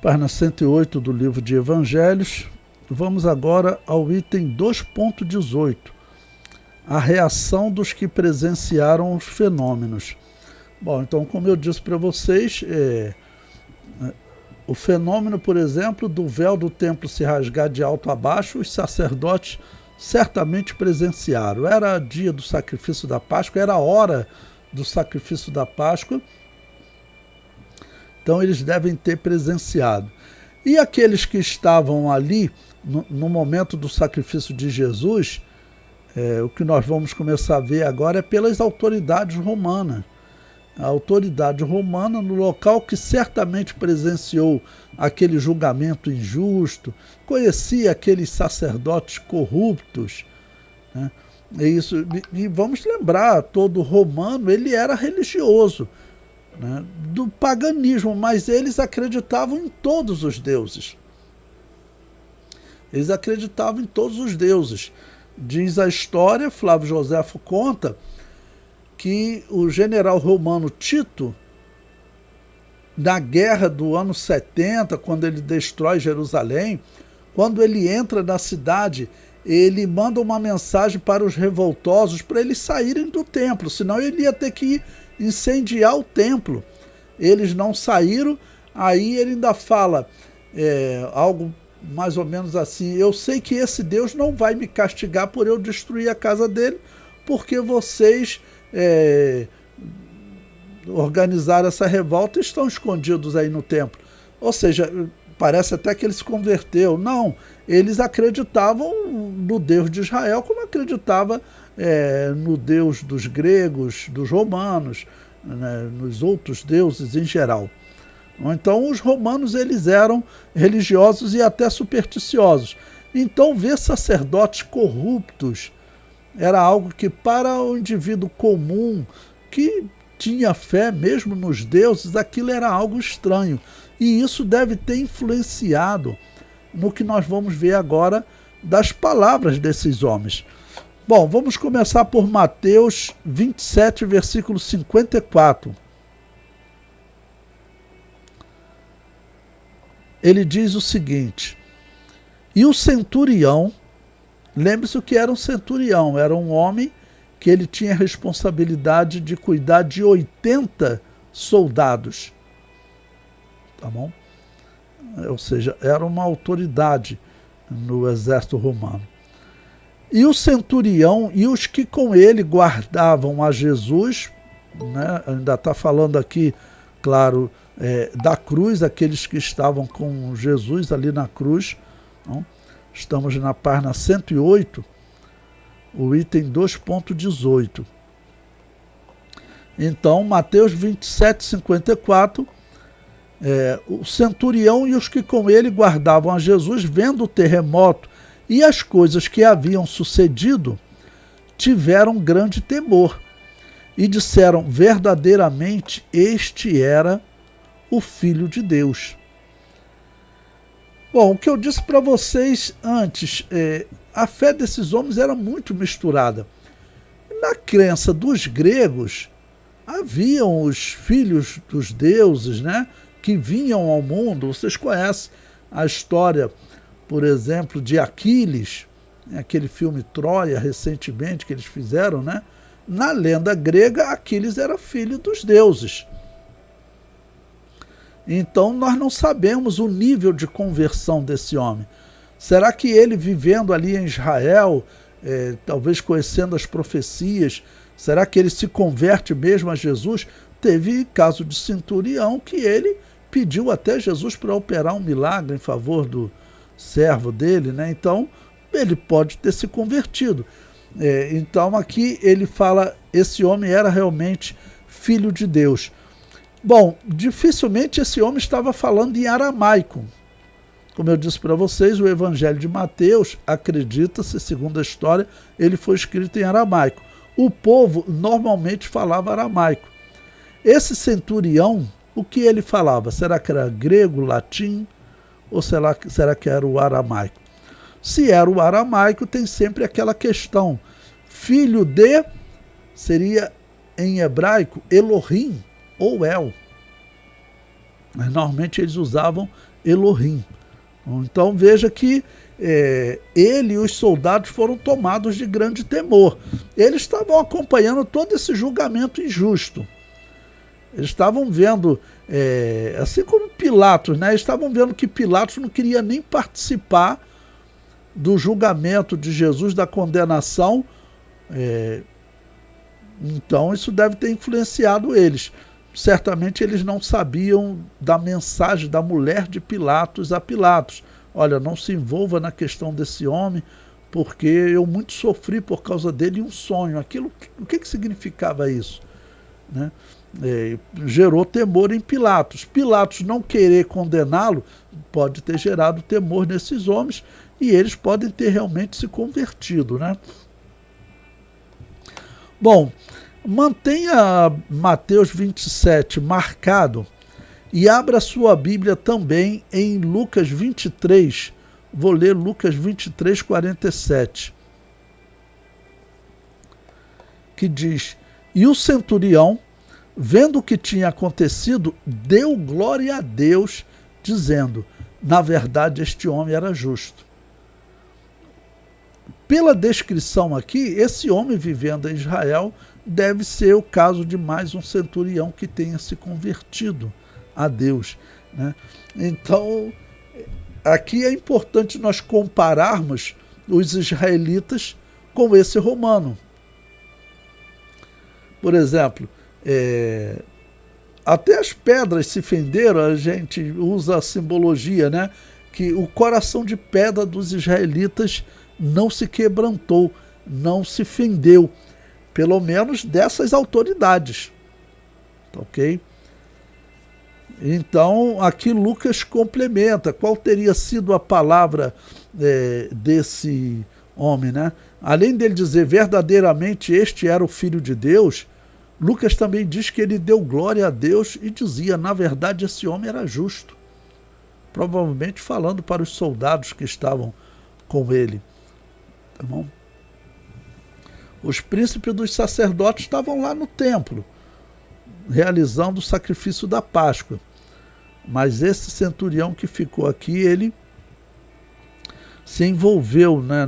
página 108 do livro de Evangelhos. Vamos agora ao item 2.18, a reação dos que presenciaram os fenômenos. Bom, então, como eu disse para vocês, o fenômeno, por exemplo, do véu do templo se rasgar de alto a baixo, os sacerdotes certamente presenciaram. Era dia do sacrifício da Páscoa, era a hora do sacrifício da Páscoa, então eles devem ter presenciado. E aqueles que estavam ali no momento do sacrifício de Jesus, o que nós vamos começar a ver agora é pelas autoridades romanas. A autoridade romana, no local que certamente presenciou aquele julgamento injusto, conhecia aqueles sacerdotes corruptos, né? E vamos lembrar, todo romano ele era religioso, né, do paganismo, mas eles acreditavam em todos os deuses. Eles acreditavam em todos os deuses. Diz a história, Flávio Joséfo conta, que o general romano Tito, na guerra do ano 70, quando ele destrói Jerusalém, quando ele entra na cidade, ele manda uma mensagem para os revoltosos para eles saírem do templo, senão ele ia ter que incendiar o templo. Eles não saíram, aí ele ainda fala algo mais ou menos assim: eu sei que esse Deus não vai me castigar por eu destruir a casa dele, porque vocês organizaram essa revolta e estão escondidos aí no templo. Ou seja, parece até que ele se converteu. Não, eles acreditavam no Deus de Israel como acreditava no Deus dos gregos, dos romanos, né, nos outros deuses em geral. Então os romanos eles eram religiosos e até supersticiosos. Então ver sacerdotes corruptos era algo que para o indivíduo comum que tinha fé mesmo nos deuses, aquilo era algo estranho. E isso deve ter influenciado no que nós vamos ver agora das palavras desses homens. Bom, vamos começar por Mateus 27, versículo 54. Ele diz o seguinte: e o centurião, lembre-se o que era um centurião, era um homem que ele tinha a responsabilidade de cuidar de 80 soldados. Tá bom? Ou seja, era uma autoridade no exército romano. E o centurião e os que com ele guardavam a Jesus, né, ainda está falando aqui, claro, da cruz, aqueles que estavam com Jesus ali na cruz. Não? Estamos na página 108, o item 2.18. Então, Mateus 27, 54, o centurião e os que com ele guardavam a Jesus, vendo o terremoto e as coisas que haviam sucedido, tiveram grande temor e disseram: verdadeiramente este era o Filho de Deus. Bom, o que eu disse para vocês antes, a fé desses homens era muito misturada. Na crença dos gregos, haviam os filhos dos deuses, né, que vinham ao mundo. Vocês conhecem a história, por exemplo, de Aquiles, aquele filme Troia, recentemente, que eles fizeram, né? Na lenda grega, Aquiles era filho dos deuses. Então, nós não sabemos o nível de conversão desse homem. Será que ele, vivendo ali em Israel, talvez conhecendo as profecias, será que ele se converte mesmo a Jesus? Teve caso de centurião que ele pediu até Jesus para operar um milagre em favor do servo dele, né? Então, ele pode ter se convertido. Então, aqui ele fala, esse homem era realmente filho de Deus. Bom, dificilmente esse homem estava falando em aramaico. Como eu disse para vocês, o Evangelho de Mateus, acredita-se, segundo a história, ele foi escrito em aramaico. O povo normalmente falava aramaico. Esse centurião, o que ele falava? Será que era grego, latim, ou será que era o aramaico? Se era o aramaico, tem sempre aquela questão. Filho de, seria em hebraico, Elohim, ou El. Mas normalmente eles usavam Elohim. Então veja que ele e os soldados foram tomados de grande temor. Eles estavam acompanhando todo esse julgamento injusto. Eles estavam vendo, assim como Pilatos, né? Eles estavam vendo que Pilatos não queria nem participar do julgamento de Jesus, da condenação. Então isso deve ter influenciado eles. Certamente eles não sabiam da mensagem da mulher de Pilatos a Pilatos. Olha, não se envolva na questão desse homem, porque eu muito sofri por causa dele em um sonho. Aquilo, o que significava isso? Né? Gerou temor em Pilatos. Pilatos não querer condená-lo pode ter gerado temor nesses homens e eles podem ter realmente se convertido, né? Bom, mantenha Mateus 27 marcado e abra sua Bíblia também em Lucas 23. Vou ler Lucas 23, 47. Que diz: E o centurião, vendo o que tinha acontecido, deu glória a Deus, dizendo: na verdade, este homem era justo. Pela descrição aqui, esse homem vivendo em Israel deve ser o caso de mais um centurião que tenha se convertido a Deus, né? Então, aqui é importante nós compararmos os israelitas com esse romano. Por exemplo, até as pedras se fenderam, a gente usa a simbologia, né? Que o coração de pedra dos israelitas não se quebrantou, não se fendeu, pelo menos dessas autoridades, ok? Então, aqui Lucas complementa qual teria sido a palavra desse homem, né? Além dele dizer verdadeiramente este era o Filho de Deus, Lucas também diz que ele deu glória a Deus e dizia, na verdade, esse homem era justo. Provavelmente falando para os soldados que estavam com ele. Tá bom? Os príncipes dos sacerdotes estavam lá no templo, realizando o sacrifício da Páscoa. Mas esse centurião que ficou aqui, ele se envolveu, né,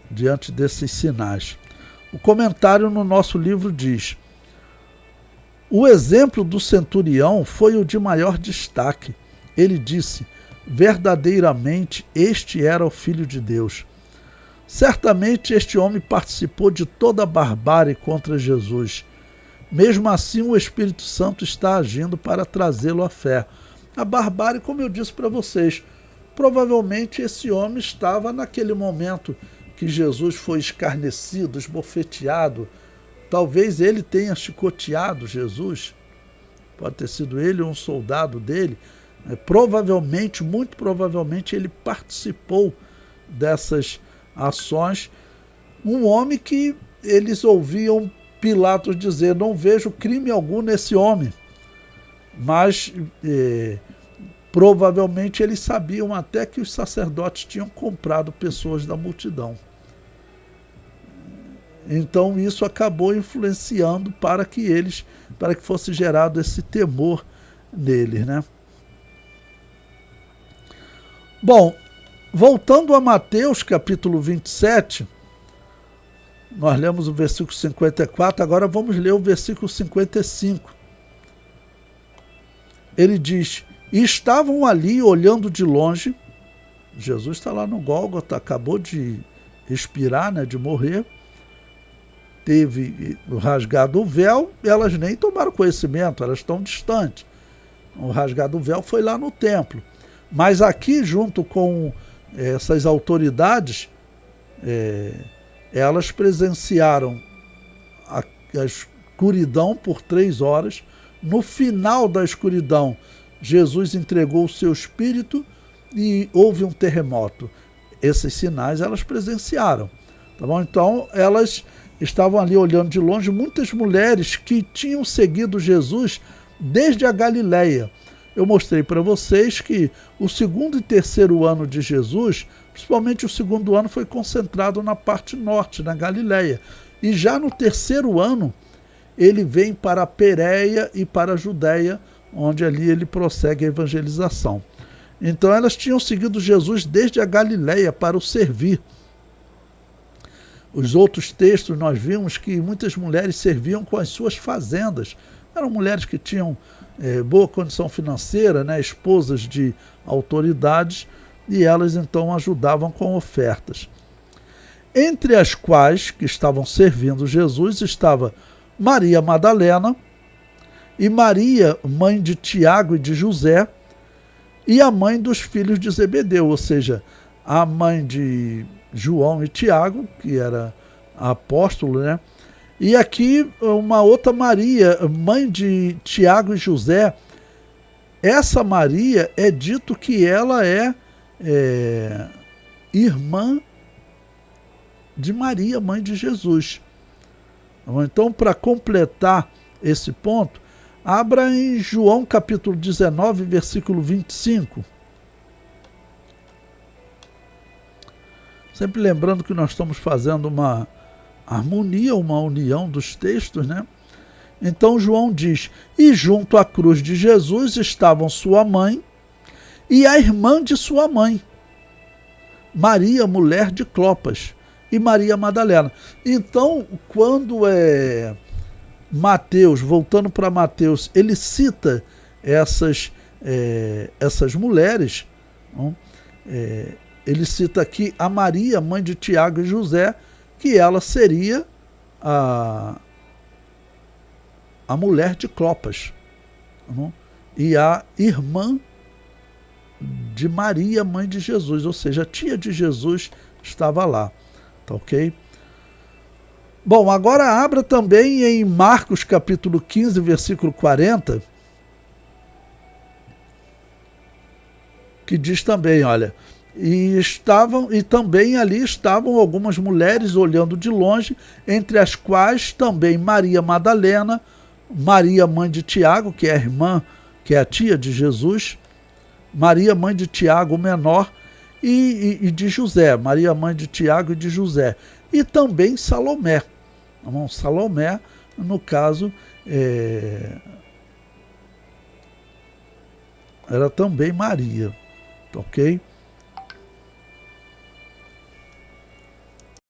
diante desses sinais. O comentário no nosso livro diz: o exemplo do centurião foi o de maior destaque. Ele disse: verdadeiramente este era o Filho de Deus. Certamente este homem participou de toda a barbárie contra Jesus. Mesmo assim, o Espírito Santo está agindo para trazê-lo à fé. A barbárie, como eu disse para vocês, provavelmente esse homem estava naquele momento que Jesus foi escarnecido, esbofeteado. Talvez ele tenha chicoteado Jesus. Pode ter sido ele ou um soldado dele. Provavelmente, muito provavelmente, ele participou dessas ações. Um homem que eles ouviam Pilatos dizer: não vejo crime algum nesse homem. Mas provavelmente eles sabiam até que os sacerdotes tinham comprado pessoas da multidão. Então isso acabou influenciando para que fosse gerado esse temor neles, né? Bom, voltando a Mateus capítulo 27, nós lemos o versículo 54, agora vamos ler o versículo 55. Ele diz: e estavam ali olhando de longe, Jesus está lá no Gólgota, acabou de expirar, né, de morrer, teve rasgado o véu, elas nem tomaram conhecimento, elas estão distantes. O rasgado o véu foi lá no templo. Mas aqui, junto com essas autoridades, elas presenciaram a escuridão por 3 horas. No final da escuridão, Jesus entregou o seu espírito e houve um terremoto. Esses sinais elas presenciaram. Tá bom? Então, elas estavam ali olhando de longe, muitas mulheres que tinham seguido Jesus desde a Galileia. Eu mostrei para vocês que o 2º e 3º ano de Jesus, principalmente o 2º ano, foi concentrado na parte norte, na Galileia. E já no 3º ano, ele vem para a Pérea e para a Judéia, onde ali ele prossegue a evangelização. Então elas tinham seguido Jesus desde a Galileia para o servir. Os outros textos nós vimos que muitas mulheres serviam com as suas fazendas. Eram mulheres que tinham boa condição financeira, né, esposas de autoridades, e elas então ajudavam com ofertas. Entre as quais que estavam servindo Jesus estava Maria Madalena e Maria, mãe de Tiago e de José, e a mãe dos filhos de Zebedeu, ou seja, a mãe de João e Tiago, que era apóstolo, né? E aqui uma outra Maria, mãe de Tiago e José. Essa Maria é dito que ela é irmã de Maria, mãe de Jesus. Então, para completar esse ponto, abra em João capítulo 19, versículo 25. Sempre lembrando que nós estamos fazendo uma harmonia, uma união dos textos, né? Então João diz: e junto à cruz de Jesus estavam sua mãe e a irmã de sua mãe, Maria, mulher de Clopas, e Maria Madalena. Então, quando Mateus, voltando para Mateus, ele cita essas mulheres, não? Ele cita aqui a Maria, mãe de Tiago e José, que ela seria a mulher de Clopas, não? E a irmã de Maria, mãe de Jesus, ou seja, a tia de Jesus estava lá, tá ok? Bom, agora abra também em Marcos capítulo 15, versículo 40, que diz também, olha, e também ali estavam algumas mulheres olhando de longe, entre as quais também Maria Madalena, Maria mãe de Tiago, que é a irmã, que é a tia de Jesus, Maria mãe de Tiago o menor e de José, Maria mãe de Tiago e de José, e também Salomé. Salomé, no caso, era também Maria, ok?